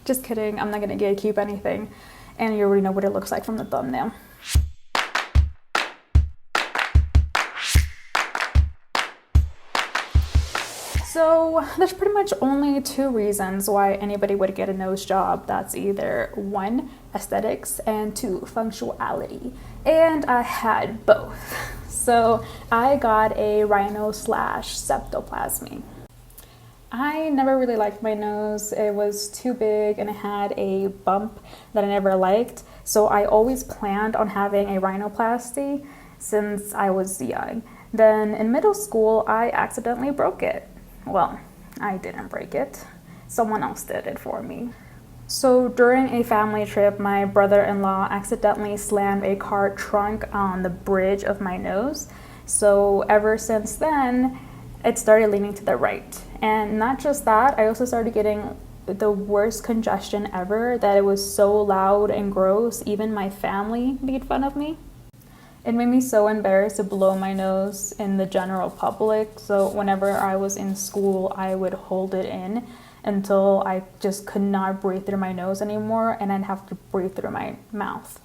Just kidding, I'm not gonna gatekeep anything, and you already know what it looks like from the thumbnail. So there's pretty much only two reasons why anybody would get a nose job. That's either one, aesthetics, and two, functionality. And I had both. So I got a rhino/septoplasty. I never really liked my nose. It was too big and it had a bump that I never liked. So I always planned on having a rhinoplasty since I was young. Then in middle school, I accidentally broke it. Well, I didn't break it. Someone else did it for me. So during a family trip, my brother-in-law accidentally slammed a car trunk on the bridge of my nose. So ever since then, it started leaning to the right. And not just that, I also started getting the worst congestion ever, that it was so loud and gross, even my family made fun of me. It made me so embarrassed to blow my nose in the general public. So whenever I was in school, I would hold it in until I just could not breathe through my nose anymore, and I'd have to breathe through my mouth.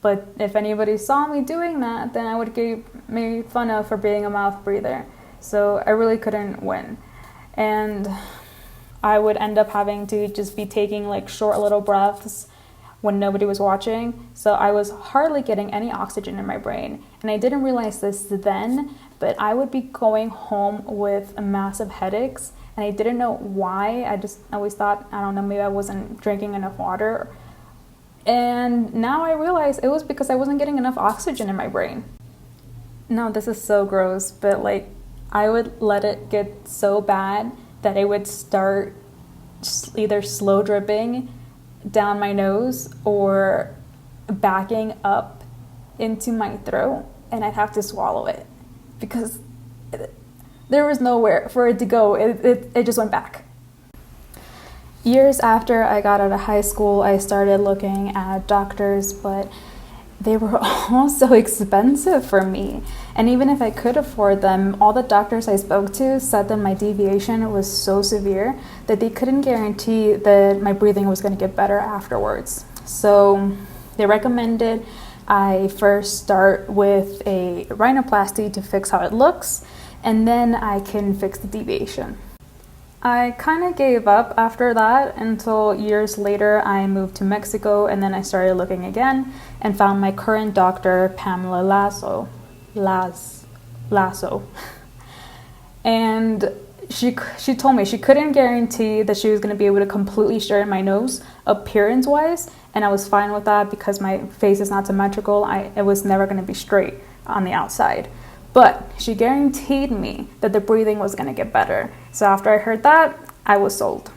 But if anybody saw me doing that, then I would get made fun of for being a mouth breather. So I really couldn't win. And I would end up having to just be taking like short little breaths when nobody was watching. So I was hardly getting any oxygen in my brain. And I didn't realize this then, but I would be going home with massive headaches, and I didn't know why. I just always thought, I don't know, maybe I wasn't drinking enough water. And now I realize it was because I wasn't getting enough oxygen in my brain. No, this is so gross, but like I would let it get so bad that it would start either slow dripping down my nose or backing up into my throat, and I'd have to swallow it because there was nowhere for it to go. It just went back. Years after I got out of high school, I started looking at doctors, but they were all so expensive for me. And even if I could afford them, all the doctors I spoke to said that my deviation was so severe that they couldn't guarantee that my breathing was going to get better afterwards. So they recommended I first start with a rhinoplasty to fix how it looks, and then I can fix the deviation. I kind of gave up after that until years later I moved to Mexico, and then I started looking again and found my current doctor, Pamela Lasso. And she told me she couldn't guarantee that she was going to be able to completely straighten my nose appearance-wise, and I was fine with that because my face is not symmetrical. It was never going to be straight on the outside. But she guaranteed me that the breathing was going to get better. So after I heard that, I was sold.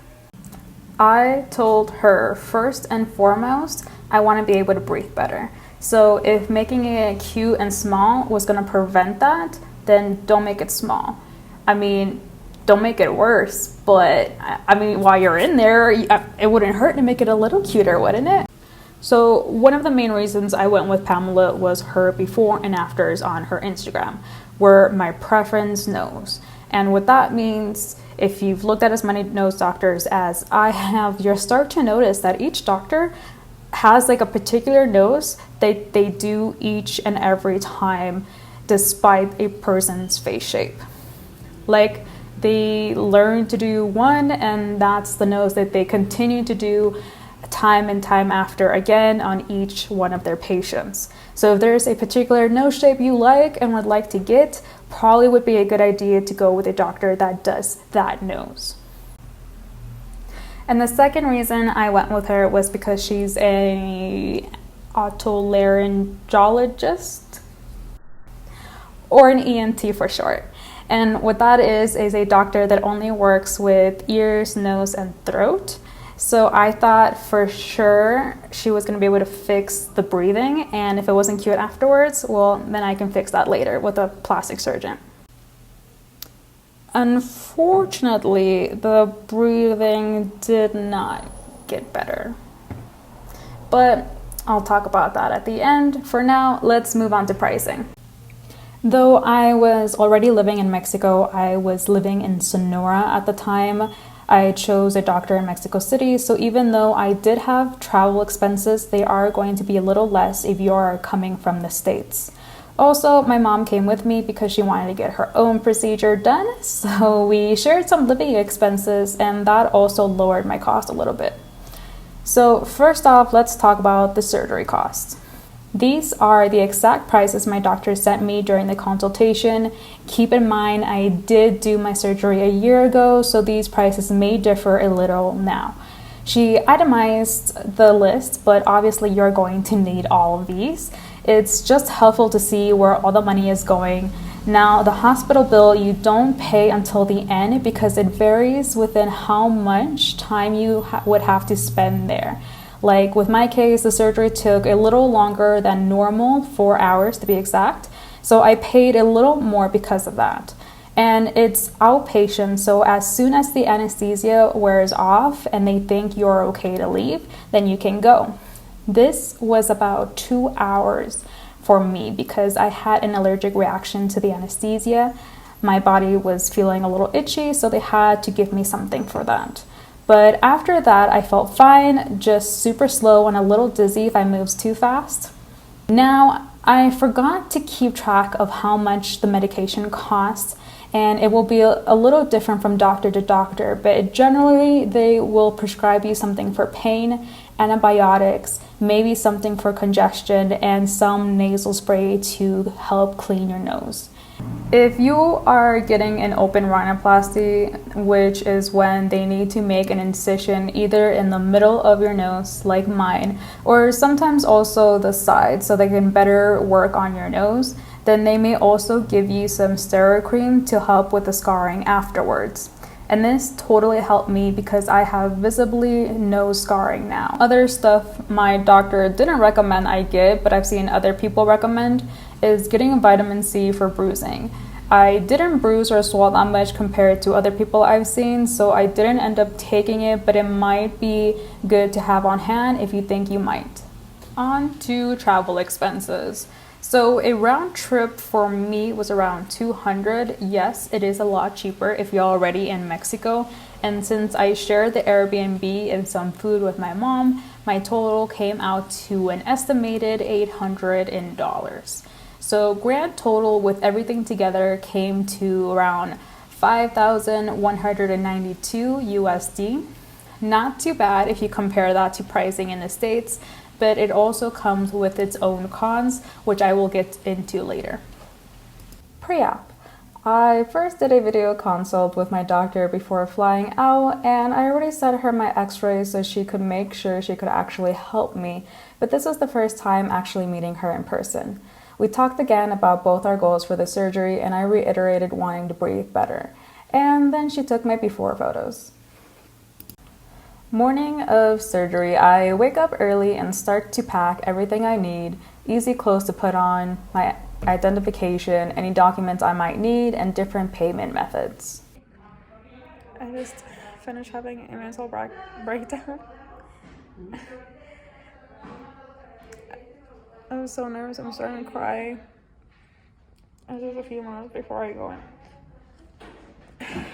I told her, first and foremost, I want to be able to breathe better. So if making it cute and small was going to prevent that, then don't make it small. I mean, don't make it worse, but I mean, while you're in there, it wouldn't hurt to make it a little cuter, wouldn't it? So one of the main reasons I went with Pamela was her before and afters on her Instagram, were my preference nose. And what that means, if you've looked at as many nose doctors as I have, you'll start to notice that each doctor has like a particular nose that they do each and every time despite a person's face shape. Like they learn to do one, and that's the nose that they continue to do time and time after again on each one of their patients. So if there's a particular nose shape you like and would like to get, probably would be a good idea to go with a doctor that does that nose. And the second reason I went with her was because she's a otolaryngologist, or an ENT for short. And what that is a doctor that only works with ears, nose, and throat. So I thought for sure she was going to be able to fix the breathing, and if it wasn't cute afterwards, well, then I can fix that later with a plastic surgeon. Unfortunately, the breathing did not get better. But I'll talk about that at the end. For now, let's move on to pricing. Though I was already living in Mexico, I was living in Sonora at the time. I chose a doctor in Mexico City, so even though I did have travel expenses, they are going to be a little less if you are coming from the States. Also, my mom came with me because she wanted to get her own procedure done, so we shared some living expenses, and that also lowered my cost a little bit. So first off, let's talk about the surgery costs. These are the exact prices my doctor sent me during the consultation. Keep in mind, I did do my surgery a year ago, so these prices may differ a little now. She itemized the list, but obviously you're going to need all of these. It's just helpful to see where all the money is going. Now, the hospital bill, you don't pay until the end because it varies within how much time you would have to spend there. Like with my case, the surgery took a little longer than normal, 4 hours to be exact. So I paid a little more because of that. And it's outpatient, so as soon as the anesthesia wears off and they think you're okay to leave, then you can go. This was about 2 hours for me because I had an allergic reaction to the anesthesia. My body was feeling a little itchy, so they had to give me something for that. But after that, I felt fine, just super slow and a little dizzy if I moved too fast. Now, I forgot to keep track of how much the medication costs, and it will be a little different from doctor to doctor, but generally they will prescribe you something for pain, antibiotics, maybe something for congestion, and some nasal spray to help clean your nose. If you are getting an open rhinoplasty, which is when they need to make an incision either in the middle of your nose, like mine, or sometimes also the side so they can better work on your nose, then they may also give you some steroid cream to help with the scarring afterwards. And this totally helped me because I have visibly no scarring now. Other stuff my doctor didn't recommend I get, but I've seen other people recommend, is getting vitamin C for bruising. I didn't bruise or swell that much compared to other people I've seen, so I didn't end up taking it, but it might be good to have on hand if you think you might. On to travel expenses. So a round trip for me was around $200. Yes, it is a lot cheaper if you're already in Mexico. And since I shared the Airbnb and some food with my mom, my total came out to an estimated $800 in dollars. So grand total with everything together came to around 5,192 USD. Not too bad if you compare that to pricing in the States, but it also comes with its own cons, which I will get into later. Pre-op. I first did a video consult with my doctor before flying out, and I already sent her my x-rays so she could make sure she could actually help me, but this was the first time actually meeting her in person. We talked again about both our goals for the surgery, and I reiterated wanting to breathe better. And then she took my before photos. Morning of surgery, I wake up early and start to pack everything I need, easy clothes to put on, my identification, any documents I might need, and different payment methods. I just finished having a mental breakdown. I was so nervous, I'm starting to cry. It's just a few minutes before I go in. I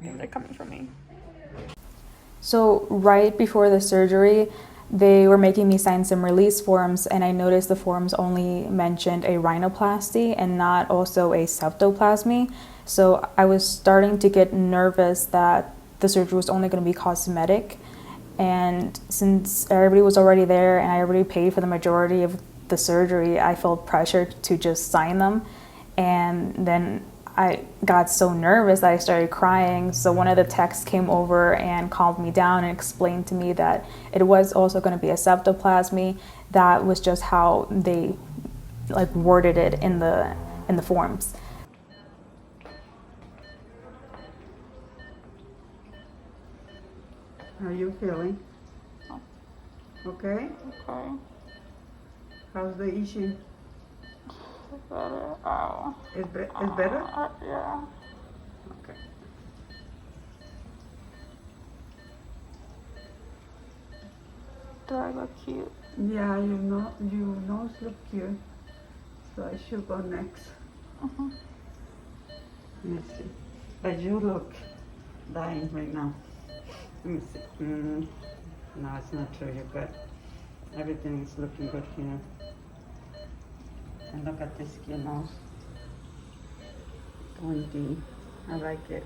think they're coming for me. So right before the surgery, they were making me sign some release forms, and I noticed the forms only mentioned a rhinoplasty and not also a septoplasty. So I was starting to get nervous that the surgery was only going to be cosmetic. And since everybody was already there and I already paid for the majority of the surgery, I felt pressured to just sign them. And then I got so nervous that I started crying. So one of the techs came over and calmed me down and explained to me that it was also going to be a septoplasty. That was just how they worded it in the forms. How are you feeling? Okay? Okay. How's the issue? Better. Ow. It's better? Yeah. Okay. Do I look cute? Yeah, your nose look cute. So I should go next. Uh-huh. Let me see. But you look dying right now. Let me see. No, it's not true. You're good. Everything is looking good here. And look at this skin nose. Pointy. I like it.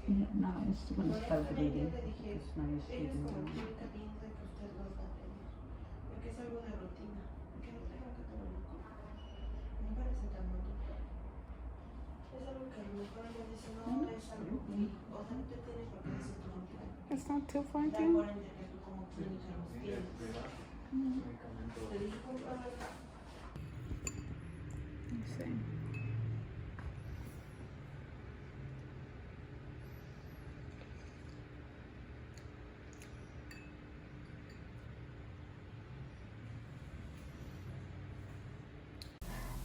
Yeah, now it's going to start bleeding. It's now it's bleeding. It's not too pointy. Let's see.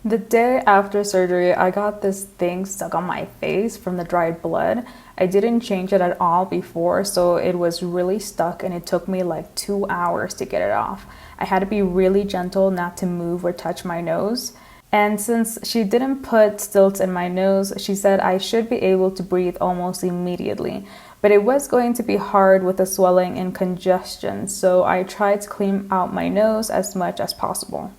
The day after surgery, I got this thing stuck on my face from the dried blood. I didn't change it at all before, so it was really stuck and it took me like 2 hours to get it off. I had to be really gentle not to move or touch my nose. And since she didn't put stilts in my nose, she said I should be able to breathe almost immediately. But it was going to be hard with the swelling and congestion, so I tried to clean out my nose as much as possible.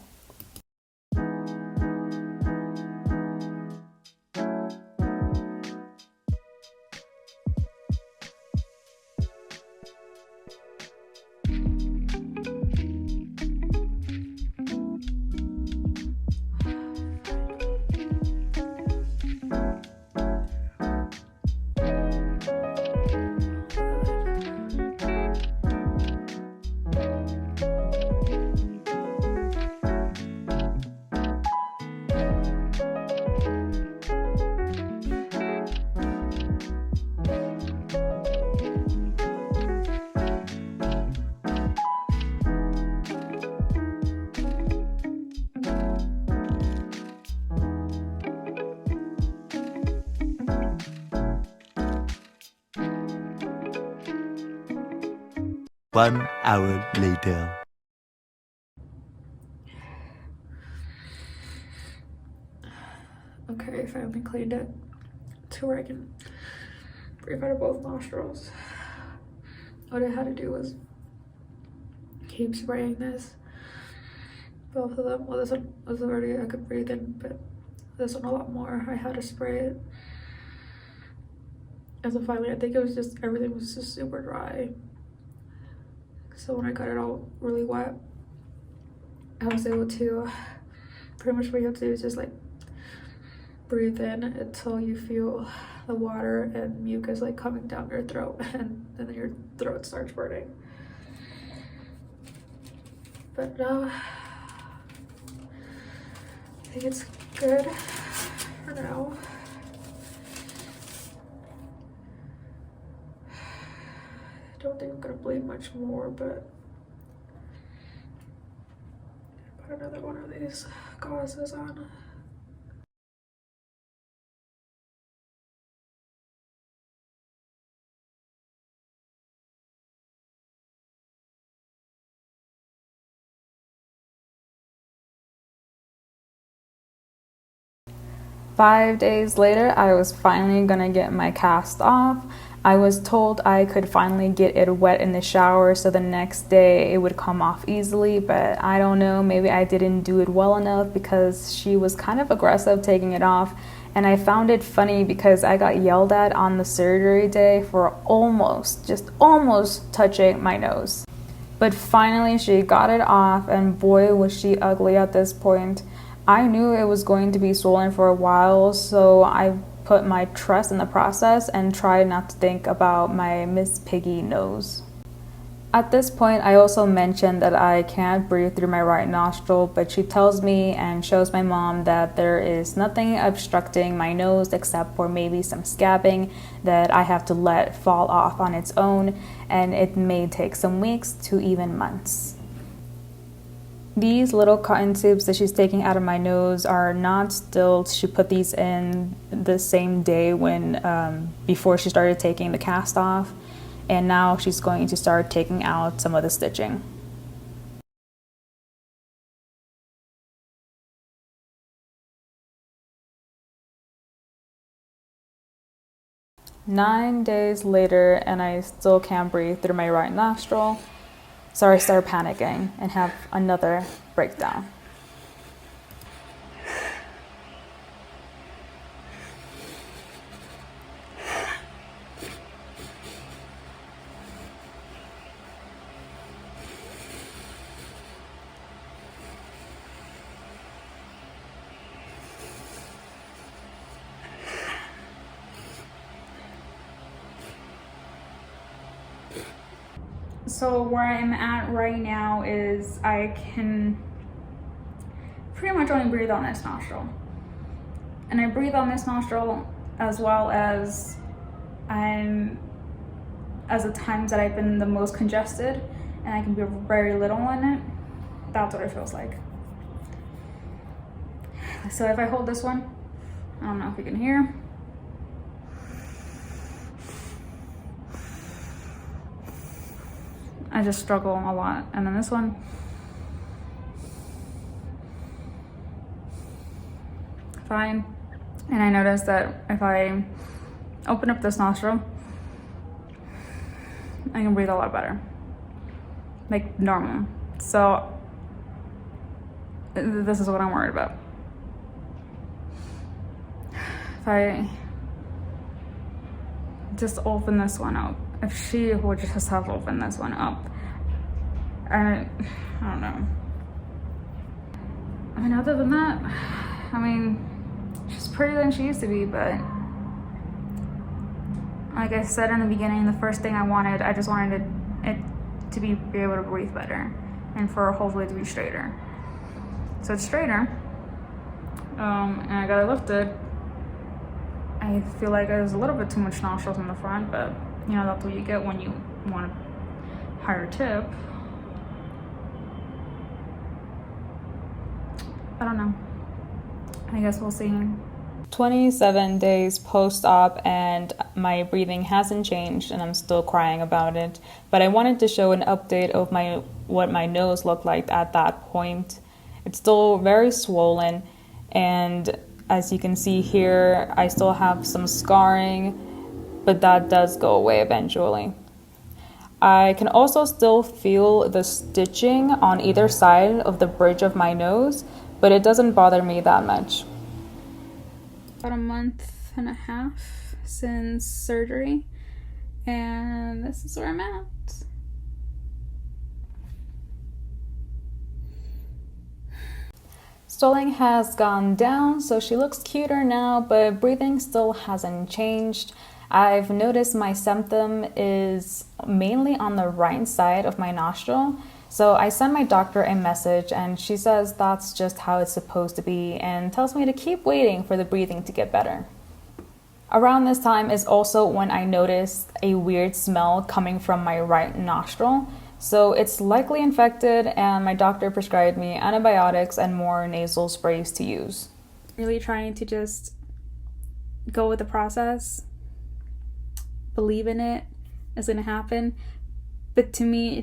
One hour later. Okay, I finally cleaned it to where I can breathe out of both nostrils. What I had to do was keep spraying this. Both of them. Well, this one was already, I could breathe in, but this one a lot more. I had to spray it. And so finally, I think it was just, everything was just super dry. So when I got it all really wet, I was able to, pretty much what you have to do is just like breathe in until you feel the water and mucus like coming down your throat, and then your throat starts burning. But I think it's good for now. I don't think I'm gonna bleed much more, but put another one of these gauzes on. Five days later, I was finally gonna get my cast off. I was told I could finally get it wet in the shower so the next day it would come off easily, but I don't know, maybe I didn't do it well enough because she was kind of aggressive taking it off, and I found it funny because I got yelled at on the surgery day for just almost touching my nose. But finally she got it off, and boy was she ugly at this point. I knew it was going to be swollen for a while, so I put my trust in the process and tried not to think about my Miss Piggy nose. At this point, I also mentioned that I can't breathe through my right nostril, but she tells me and shows my mom that there is nothing obstructing my nose except for maybe some scabbing that I have to let fall off on its own, and it may take some weeks to even months. These little cotton tubes that she's taking out of my nose are not stilled. She put these in the same day when before she started taking the cast off, and now she's going to start taking out some of the stitching. Nine days later, and I still can't breathe through my right nostril. So I start panicking and have another breakdown. So where I'm at right now is I can pretty much only breathe on this nostril. And I breathe on this nostril as well as the times that I've been the most congested and I can be very little in it. That's what it feels like. So if I hold this one, I don't know if you can hear. I just struggle a lot. And then this one, fine. And I noticed that if I open up this nostril, I can breathe a lot better, like normal. So this is what I'm worried about. If I just open this one up, if she would just have opened this one up, I don't know. I mean, other than that, I mean, she's prettier than she used to be, but like I said in the beginning, the first thing I just wanted it to be able to breathe better and for hopefully to be straighter. So it's straighter, and I got it lifted. I feel like there's a little bit too much nostrils in the front, but you know, that's what you get when you want a higher tip. I don't know. I guess we'll see. 27 days post-op and my breathing hasn't changed and I'm still crying about it. But I wanted to show an update of what my nose looked like at that point. It's still very swollen, and as you can see here, I still have some scarring, but that does go away eventually. I can also still feel the stitching on either side of the bridge of my nose, but it doesn't bother me that much. About a month and a half since surgery, and this is where I'm at. Swelling has gone down, so she looks cuter now, but breathing still hasn't changed. I've noticed my septum is mainly on the right side of my nostril. So I sent my doctor a message and she says that's just how it's supposed to be and tells me to keep waiting for the breathing to get better. Around this time is also when I noticed a weird smell coming from my right nostril. So it's likely infected and my doctor prescribed me antibiotics and more nasal sprays to use. Really trying to just go with the process, believe in it, it's gonna happen. But to me,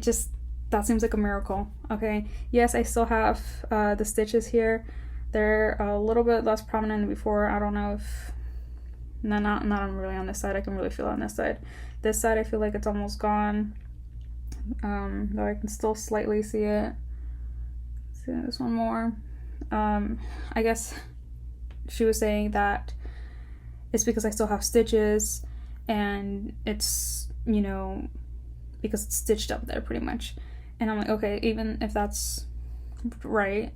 that seems like a miracle. Okay, yes, I still have the stitches here. They're a little bit less prominent than before. I don't know if not really on this side. I can really feel it on this side. This side I feel like it's almost gone, though I can still slightly see it. See this one more. I guess she was saying that it's because I still have stitches and it's, you know, because it's stitched up there pretty much. And I'm like, okay, even if that's right,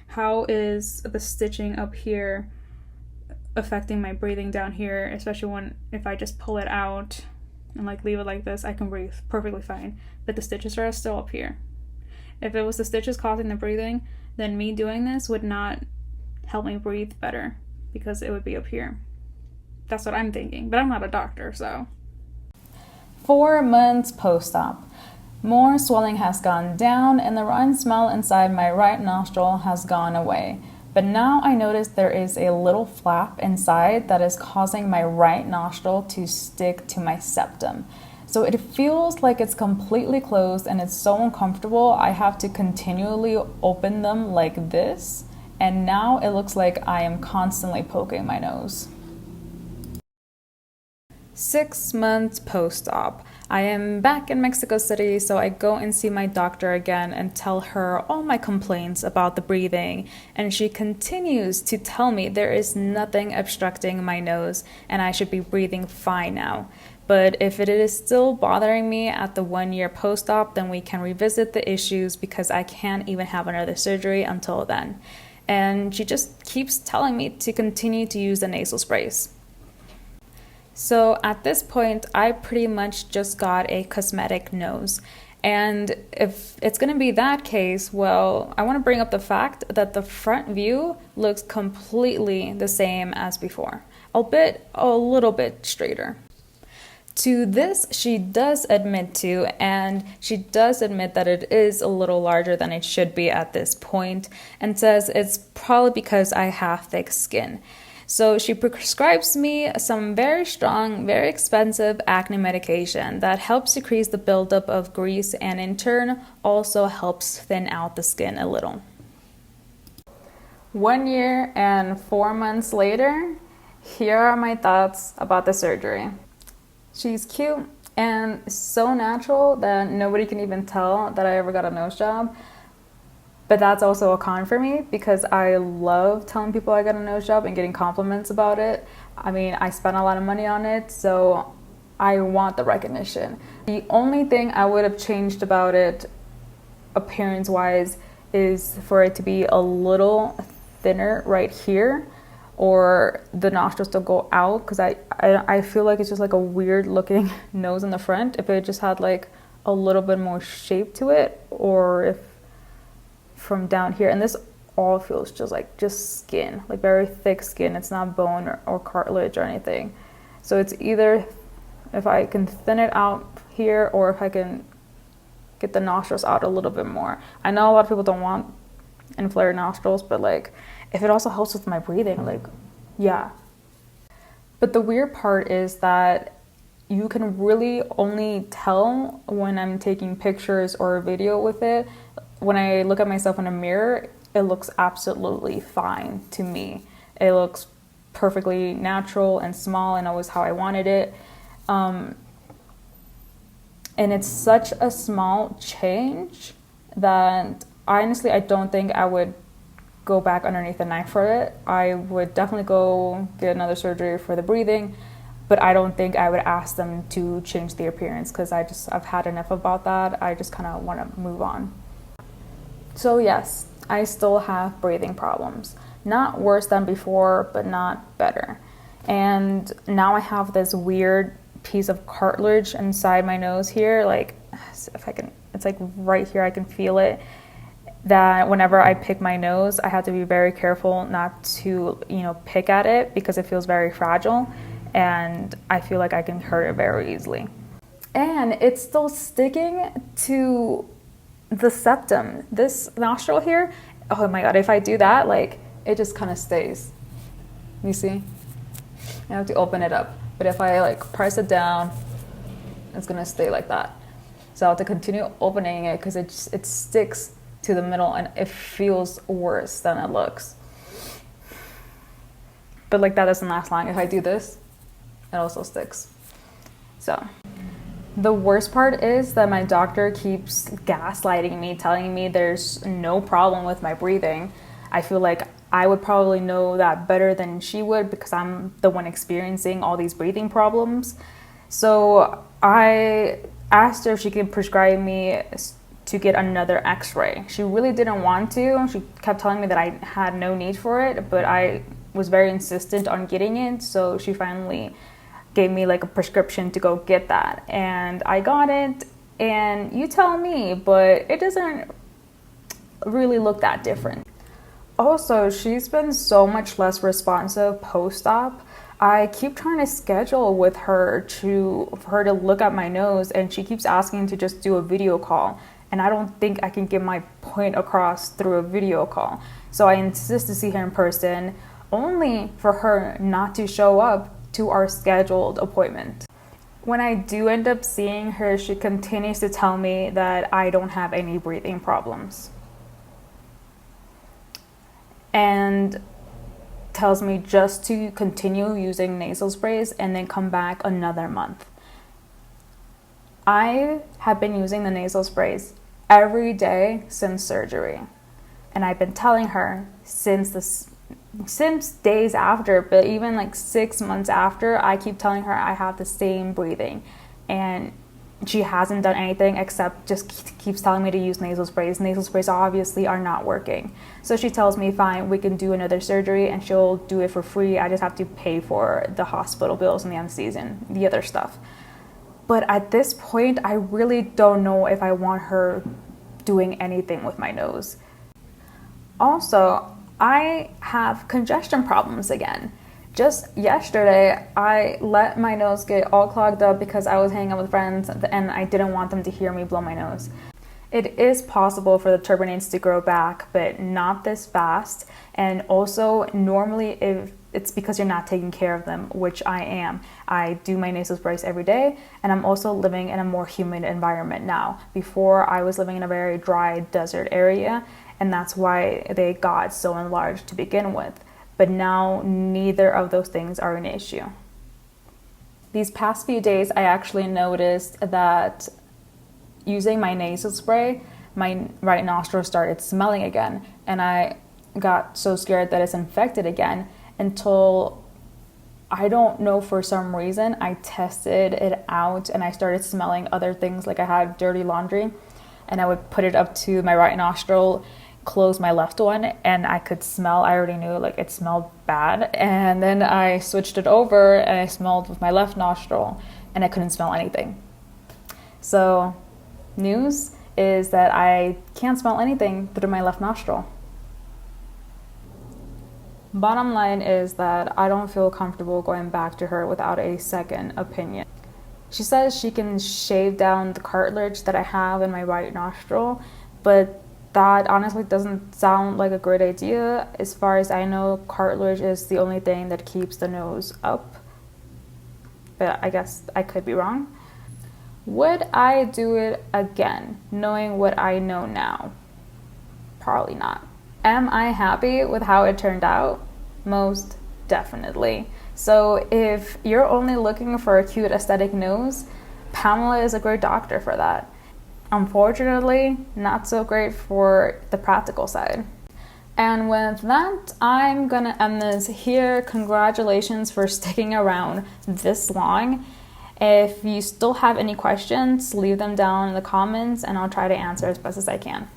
how is the stitching up here affecting my breathing down here, especially if I just pull it out and like leave it like this, I can breathe perfectly fine. But the stitches are still up here. If it was the stitches causing the breathing, then me doing this would not help me breathe better because it would be up here. That's what I'm thinking, but I'm not a doctor, so. 4 months post-op. More swelling has gone down and the rotten smell inside my right nostril has gone away. But now I notice there is a little flap inside that is causing my right nostril to stick to my septum. So it feels like it's completely closed and it's so uncomfortable. I have to continually open them like this. And now it looks like I am constantly poking my nose. 6 months post-op. I am back in Mexico City, so I go and see my doctor again and tell her all my complaints about the breathing, and she continues to tell me there is nothing obstructing my nose and I should be breathing fine now. But if it is still bothering me at the 1 year post-op, then we can revisit the issues because I can't even have another surgery until then. And she just keeps telling me to continue to use the nasal sprays. So at this point, I pretty much just got a cosmetic nose. And if it's going to be that case, well, I want to bring up the fact that the front view looks completely the same as before, albeit a little bit straighter. To this, she does admit to, and she does admit that it is a little larger than it should be at this point, and says it's probably because I have thick skin. So she prescribes me some very strong, very expensive acne medication that helps decrease the buildup of grease and in turn also helps thin out the skin a little. 1 year and 4 months later, here are my thoughts about the surgery. She's cute and so natural that nobody can even tell that I ever got a nose job. But that's also a con for me because I love telling people I got a nose job and getting compliments about it. I mean, I spent a lot of money on it, so I want the recognition. The only thing I would have changed about it, appearance-wise, is for it to be a little thinner right here, or the nostrils to go out, because I feel like it's just like a weird looking nose in the front. If it just had like a little bit more shape to it, or if from down here, and this all feels just skin, like very thick skin. It's not bone or cartilage or anything. So it's either if I can thin it out here or if I can get the nostrils out a little bit more. I know a lot of people don't want inflated nostrils, but like if it also helps with my breathing, like yeah. But the weird part is that you can really only tell when I'm taking pictures or a video with it. When I look at myself in a mirror, it looks absolutely fine to me. It looks perfectly natural and small and always how I wanted it. And it's such a small change that honestly, I don't think I would go back underneath the knife for it. I would definitely go get another surgery for the breathing, but I don't think I would ask them to change the appearance because I've had enough about that. I just kind of want to move on. So yes, I still have breathing problems. Not worse than before, but not better. And now I have this weird piece of cartilage inside my nose here. Like, if I can, it's like right here, I can feel it. That whenever I pick my nose, I have to be very careful not to, pick at it because it feels very fragile. And I feel like I can hurt it very easily. And it's still sticking to the septum, this nostril here. Oh my god, if I do that, like it just kind of stays. You see? I have to open it up, but if I like press it down, it's gonna stay like that. So I have to continue opening it because it sticks to the middle and it feels worse than it looks. But like that doesn't last long. If I do this, it also sticks. So the worst part is that my doctor keeps gaslighting me, telling me there's no problem with my breathing. I feel like I would probably know that better than she would because I'm the one experiencing all these breathing problems. So I asked her if she could prescribe me to get another x-ray. She really didn't want to. She kept telling me that I had no need for it, but I was very insistent on getting it. So she finally gave me like a prescription to go get that, and I got it, and you tell me, but it doesn't really look that different. Also, she's been so much less responsive post-op. I keep trying to schedule with her for her to look at my nose, and she keeps asking to just do a video call. And I don't think I can get my point across through a video call. So I insist to see her in person, only for her not to show up to our scheduled appointment. When I do end up seeing her, she continues to tell me that I don't have any breathing problems. And tells me just to continue using nasal sprays and then come back another month. I have been using the nasal sprays every day since surgery. And I've been telling her since days after, but even like 6 months after, I keep telling her I have the same breathing. And she hasn't done anything except just keeps telling me to use nasal sprays. Nasal sprays obviously are not working. So she tells me, fine, we can do another surgery and she'll do it for free. I just have to pay for the hospital bills and the anesthesia and the other stuff. But at this point, I really don't know if I want her doing anything with my nose. Also, I have congestion problems again. Just yesterday, I let my nose get all clogged up because I was hanging out with friends and I didn't want them to hear me blow my nose. It is possible for the turbinates to grow back, but not this fast. And also, normally, if it's because you're not taking care of them, which I am. I do my nasal sprays every day, and I'm also living in a more humid environment now. Before, I was living in a very dry desert area, and that's why they got so enlarged to begin with. But now, neither of those things are an issue. These past few days, I actually noticed that using my nasal spray, my right nostril started smelling again, and I got so scared that it's infected again until, I don't know, for some reason, I tested it out and I started smelling other things, like I had dirty laundry, and I would put it up to my right nostril, close my left one, and I could smell. I already knew like it smelled bad, and then I switched it over and I smelled with my left nostril and I couldn't smell anything. So news is that I can't smell anything through my left nostril. Bottom line is that I don't feel comfortable going back to her without a second opinion. She says she can shave down the cartilage that I have in my right nostril, but that honestly doesn't sound like a great idea. As far as I know, cartilage is the only thing that keeps the nose up. But I guess I could be wrong. Would I do it again, knowing what I know now? Probably not. Am I happy with how it turned out? Most definitely. So if you're only looking for a cute aesthetic nose, Pamela is a great doctor for that. Unfortunately, not so great for the practical side. And with that, I'm gonna end this here. Congratulations for sticking around this long. If you still have any questions, leave them down in the comments and I'll try to answer as best as I can.